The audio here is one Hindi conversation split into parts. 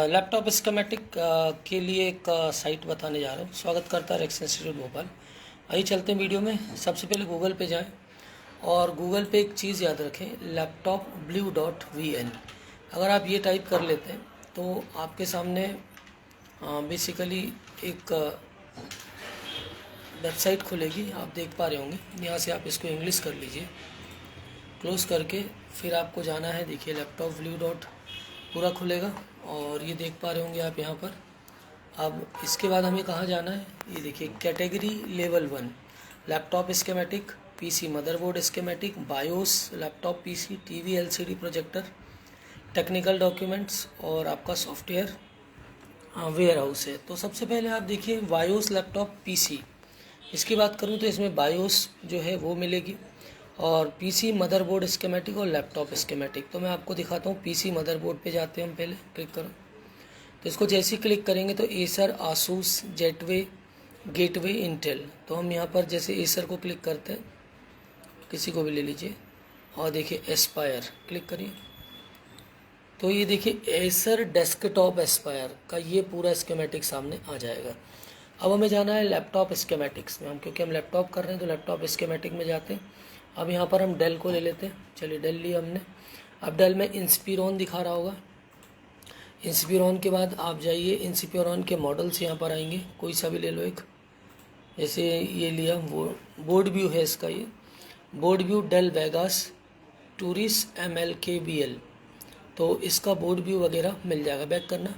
लैपटॉप स्कीमेटिक के लिए एक साइट बताने जा रहा हूँ। स्वागत करता है रेक्स इंस्टीट्यूट भोपाल। आइए चलते हैं वीडियो में। सबसे पहले गूगल पे जाएं और गूगल पे एक चीज़ याद रखें, लैपटॉप blue.vn। अगर आप ये टाइप कर लेते हैं तो आपके सामने बेसिकली एक वेबसाइट खुलेगी, आप देख पा रहे होंगे। यहाँ से आप इसको इंग्लिश कर लीजिए, क्लोज़ करके फिर आपको जाना है। देखिए लैपटॉप blue. पूरा खुलेगा और ये देख पा रहे होंगे आप यहाँ पर। अब इसके बाद हमें कहाँ जाना है, ये देखिए category level 1 laptop schematic, PC motherboard schematic, BIOS, laptop PC, TV LCD projector, technical documents और आपका सॉफ्टवेयर वेयर हाउस है। तो सबसे पहले आप देखिए बायोस लैपटॉप पीसी, इसकी बात करूँ तो इसमें बायोस जो है वो मिलेगी और पीसी मदरबोर्ड स्कीमेटिक और लैपटॉप स्कीमेटिक। तो मैं आपको दिखाता हूँ। पीसी मदरबोर्ड पे जाते हैं हम, पहले क्लिक करो तो इसको जैसे ही क्लिक करेंगे तो एसर, आसूस, गेटवे, इंटेल। तो हम यहाँ पर जैसे एसर को क्लिक करते हैं, किसी को भी ले लीजिए और देखिए एस्पायर क्लिक करिए तो ये देखिए एसर डेस्कटॉप एस्पायर का ये पूरा स्कीमेटिक सामने आ जाएगा। अब हमें जाना है लैपटॉप स्कीमेटिक्स में, क्योंकि हम लैपटॉप कर रहे हैं तो लैपटॉप स्कीमेटिक में जाते हैं। अब यहाँ पर हम डेल को ले लेते हैं। चलिए डेल लिया हमने। अब डेल में इंस्पिरॉन दिखा रहा होगा। इंस्पिरॉन के बाद आप जाइए, इंस्पिरॉन के मॉडल्स यहाँ पर आएंगे, कोई सा भी ले लो एक। जैसे ये लिया, वो बोर्ड व्यू है इसका, ये board view Dell Vegas Turis MLKBL। तो इसका बोर्ड व्यू वगैरह मिल जाएगा। बैक करना,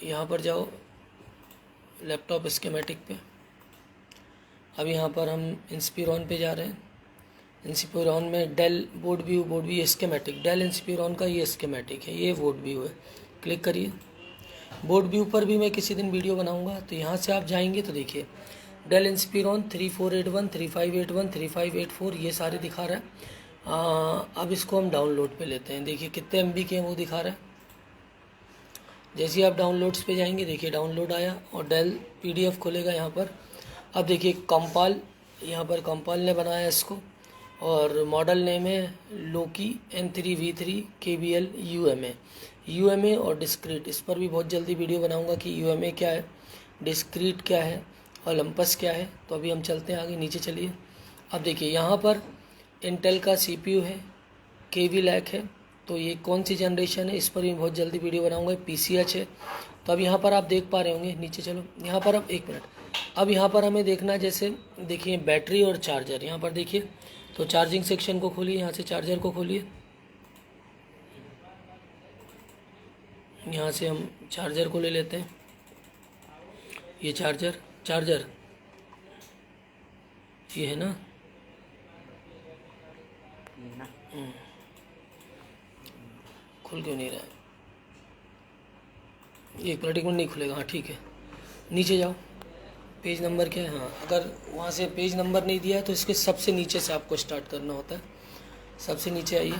यहाँ पर जाओ लैपटॉप स्कीमेटिक पे। अब यहाँ पर हम इंस्पिरॉन पे जा रहे हैं। इंस्पिरॉन में Dell board view schematic, Dell Inspiron का ये स्कीमेटिक है, ये बोर्ड व्यू है। क्लिक करिए। बोर्ड व्यू पर भी मैं किसी दिन वीडियो बनाऊंगा। तो यहाँ से आप जाएंगे तो देखिए डेल इंस्पिरॉन 3481, 3581, 3584 ये सारे दिखा रहा है। अब इसको हम डाउनलोड पे लेते हैं। देखिए कितने MB के हैं वो दिखा रहा है। जैसे ही आप डाउनलोड्स पे जाएंगे, देखिए डाउनलोड आया और डेल PDF खुलेगा यहाँ पर। अब देखिए कंपाल, यहाँ पर कंपाल ने बनाया इसको और मॉडल नेम है लोकी N3V3 KBL UMA और डिस्क्रीट। इस पर भी बहुत जल्दी वीडियो बनाऊंगा कि UMA क्या है, डिस्क्रीट क्या है, ओलंपस क्या है। तो अभी हम चलते हैं आगे, नीचे चलिए। अब देखिए यहाँ पर इंटेल का CPU है, KV लैक है। तो ये कौन सी जनरेशन है, इस पर भी बहुत जल्दी वीडियो बनाऊंगा। PCH है। तो अब यहाँ पर आप देख पा रहे होंगे, नीचे चलो। यहाँ पर अब 1 मिनट, अब यहाँ पर हमें देखना है, जैसे देखिए बैटरी और चार्जर। यहाँ पर देखिए तो चार्जिंग सेक्शन को खोलिए, यहाँ से चार्जर को खोलिए। यहाँ से हम चार्जर को ले लेते हैं। ये चार्जर ये है ना, खुल क्यों नहीं रहा है, 1 मिनट नहीं खुलेगा। हाँ ठीक है, नीचे जाओ। पेज नंबर क्या है, हाँ अगर वहाँ से पेज नंबर नहीं दिया है तो इसके सबसे नीचे से आपको स्टार्ट करना होता है। सबसे नीचे आइए,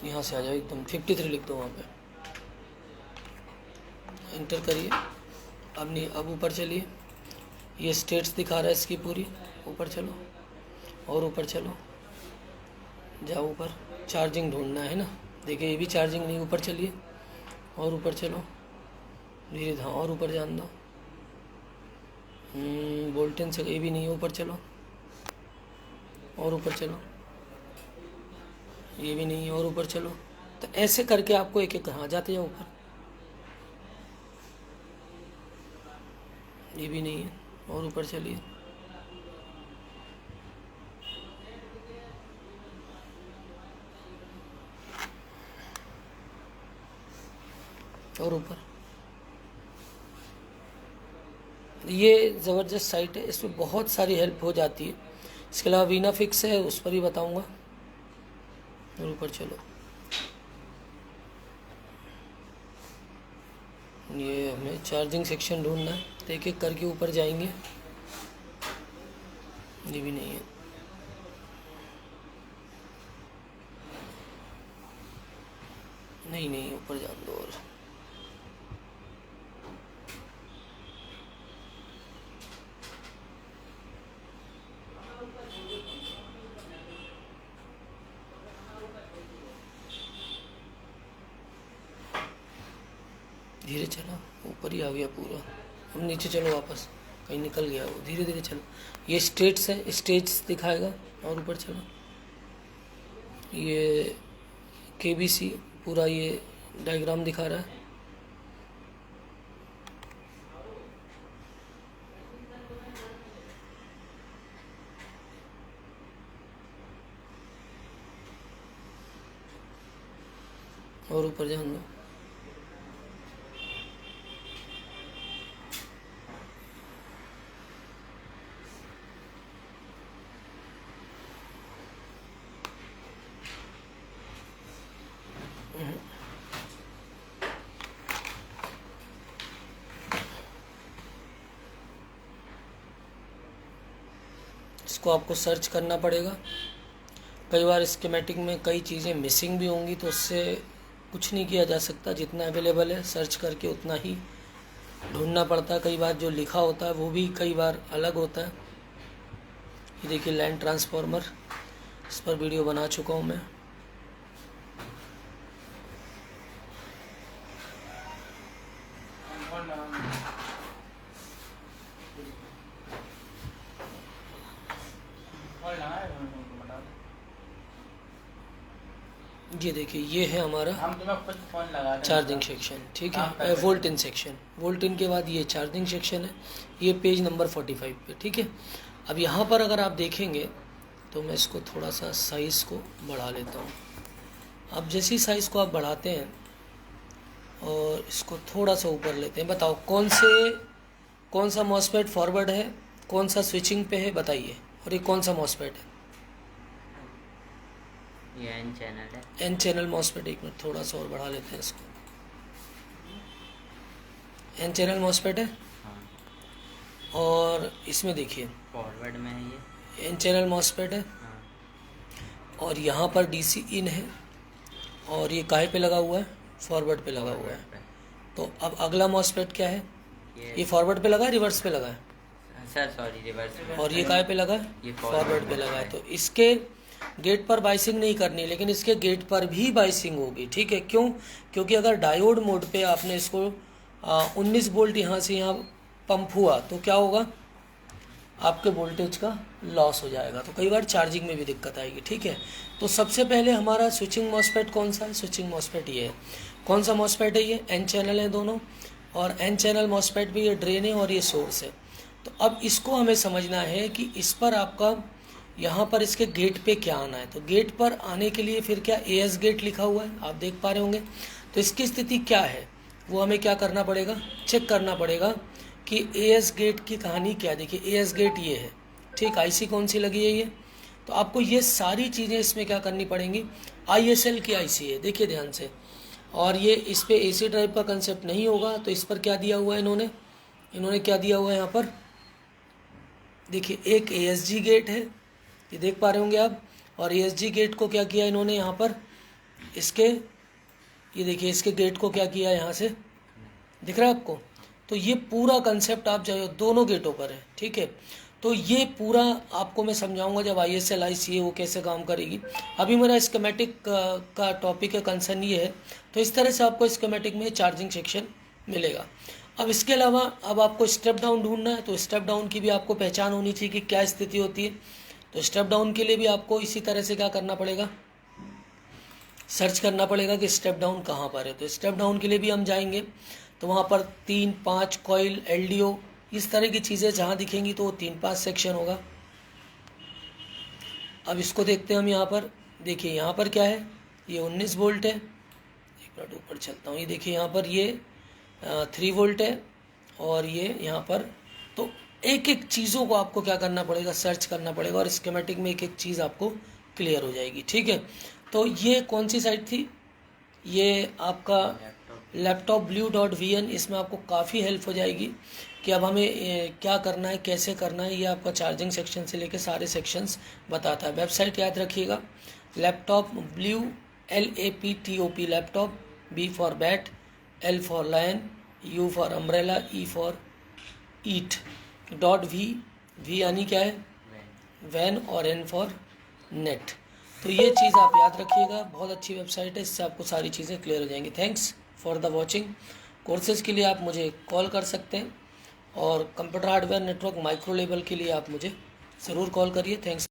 यहाँ से आ जाओ एकदम, 53 लिख दो वहाँ पे, इंटर करिए। अब नहीं, अब ऊपर चलिए। ये स्टेट्स दिखा रहा है इसकी पूरी। ऊपर चलो और ऊपर चलो, जाओ ऊपर। चार्जिंग ढूंढना है ना, देखिए ये भी चार्जिंग नहीं। ऊपर चलिए और ऊपर चलो धीरे धीरे, और ऊपर जान दो। बोल्टन से ये भी नहीं, ऊपर चलो और ऊपर चलो, ये भी नहीं, और ऊपर चलो। तो ऐसे करके आपको एक एक कहाँ जाते जाओ ऊपर। ये भी नहीं है, और ऊपर चलिए। और ऊपर। ये ज़बरदस्त साइट है, इसमें बहुत सारी हेल्प हो जाती है। इसके अलावा वीना फिक्स है, उस पर भी बताऊंगा। और ऊपर चलो, ये हमें चार्जिंग सेक्शन ढूंढना है, तो एक एक करके ऊपर जाएंगे। ये भी नहीं है, नहीं ऊपर जान दो। और धीरे चलो, ऊपर ही आ गया पूरा। अब नीचे चलो वापस, कहीं निकल गया वो, धीरे धीरे चलो। ये स्टेट्स है, स्टेट्स दिखाएगा। और ऊपर चलो, ये KBC पूरा ये डायग्राम दिखा रहा है। और ऊपर जान दो। इसको आपको सर्च करना पड़ेगा। कई बार स्कीमेटिक में कई चीज़ें मिसिंग भी होंगी, तो उससे कुछ नहीं किया जा सकता। जितना अवेलेबल है सर्च करके उतना ही ढूंढना पड़ता है। कई बार जो लिखा होता है वो भी कई बार अलग होता है। ये देखिए लैंड ट्रांसफॉर्मर, इस पर वीडियो बना चुका हूँ मैं। ये देखिए ये है हमारा चार्जिंग सेक्शन, ठीक है। वोल्ट इन सेक्शन, वोल्ट इन के बाद ये चार्जिंग सेक्शन है। ये पेज नंबर 45 पे, ठीक है। अब यहाँ पर अगर आप देखेंगे तो मैं इसको थोड़ा सा साइज़ को बढ़ा लेता हूँ। अब जैसे ही साइज़ को आप बढ़ाते हैं और इसको थोड़ा सा ऊपर लेते हैं, बताओ कौन सा मॉसफेट फॉरवर्ड है, कौन सा स्विचिंग पे है, बताइए। और ये कौन सा मॉसफेट है? ये एन चैनल है। N channel MOSFET. एक मिनट थोड़ा सा और बढ़ा लेते हैं इसको। एन चैनल मॉसफेट है। हाँ। और इसमें देखिए फॉरवर्ड में है ये एन चैनल मॉसफेट है। हाँ। और यहाँ पर DC इन है। और ये काहे पे लगा हुआ है? फॉरवर्ड पे लगा हुआ है। तो अब अगला मॉसफेट क्या है? ये फॉरवर्ड पे लगा है, रिवर्स पे लगा है? सर सॉरी, रिवर्स में। और ये काहे पे लगा है? ये फॉरवर्ड पे लगा है। तो इसके गेट पर बाइसिंग नहीं करनी, लेकिन इसके गेट पर भी बाइसिंग होगी, ठीक है। क्यों? क्योंकि अगर डायोड मोड पे आपने इसको 19 वोल्ट यहाँ से यहाँ पंप हुआ तो क्या होगा? आपके वोल्टेज का लॉस हो जाएगा। तो कई बार चार्जिंग में भी दिक्कत आएगी, ठीक है। तो सबसे पहले हमारा स्विचिंग मॉसफेट कौन सा है? स्विचिंग मॉसफेट ये है। कौन सा मॉसफेट है ये? एन चैनल है दोनों। और एन चैनल मॉसफेट भी ये ड्रेन है और ये सोर्स है। तो अब इसको हमें समझना है कि इस पर आपका यहाँ पर इसके गेट पे क्या आना है। तो गेट पर आने के लिए फिर क्या AS गेट लिखा हुआ है, आप देख पा रहे होंगे। तो इसकी स्थिति क्या है वो हमें क्या करना पड़ेगा? चेक करना पड़ेगा कि AS गेट की कहानी क्या है। देखिए AS गेट ये है, ठीक। IC कौन सी लगी है ये? तो आपको ये सारी चीज़ें इसमें क्या करनी पड़ेंगी? ISL की IC है, देखिए ध्यान से। और ये इस पर AC ड्राइव का कंसेप्ट नहीं होगा। तो इस पर क्या दिया हुआ है इन्होंने क्या दिया हुआ है यहाँ पर? देखिए एक ASG गेट है, ये देख पा रहे होंगे आप। और ASG गेट को क्या किया इन्होंने यहाँ पर? इसके ये देखिए इसके गेट को क्या किया यहाँ से, दिख रहा है आपको? तो ये पूरा कंसेप्ट आप जो दोनों गेटों पर है, ठीक है। तो ये पूरा आपको मैं समझाऊंगा जब ISL IC है वो कैसे काम करेगी। अभी मेरा स्कीमेटिक का टॉपिक है, कंसर्न ये है। तो इस तरह से आपको स्कीमेटिक में चार्जिंग सेक्शन मिलेगा। अब इसके अलावा अब आपको स्टेप डाउन ढूंढना है। तो स्टेप डाउन की भी आपको पहचान होनी चाहिए कि क्या स्थिति होती है। तो स्टेप डाउन के लिए भी आपको इसी तरह से क्या करना पड़ेगा? सर्च करना पड़ेगा कि स्टेप डाउन कहाँ पर है। तो स्टेप डाउन के लिए भी हम जाएंगे तो वहाँ पर 3-5 कॉइल LDO इस तरह की चीज़ें जहाँ दिखेंगी तो वो 3-5 सेक्शन होगा। अब इसको देखते हैं हम यहाँ पर। देखिए यहाँ पर क्या है? ये 19 वोल्ट है। एक मिनट ऊपर चलता हूँ। ये देखिए यहाँ पर ये 3 वोल्ट है और ये यहाँ पर। तो एक एक चीज़ों को आपको क्या करना पड़ेगा? सर्च करना पड़ेगा। और स्कीमेटिक में एक एक चीज़ आपको क्लियर हो जाएगी, ठीक है। तो ये कौन सी साइट थी? ये आपका laptopblue.vn। इसमें आपको काफ़ी हेल्प हो जाएगी कि अब हमें क्या करना है, कैसे करना है। ये आपका चार्जिंग सेक्शन से लेकर सारे सेक्शंस बताता है। वेबसाइट याद रखिएगा, laptopblue LAPTOP laptop, B for bat, L for lion, U for umbrella, E for eat .v यानी क्या है? वैन। और N फॉर नेट। तो ये चीज़ आप याद रखिएगा, बहुत अच्छी वेबसाइट है, इससे आपको सारी चीज़ें क्लियर हो जाएंगी। Thanks for the watching. Courses के लिए आप मुझे कॉल कर सकते हैं और computer hardware network micro level के लिए आप मुझे ज़रूर कॉल करिए। थैंक्स।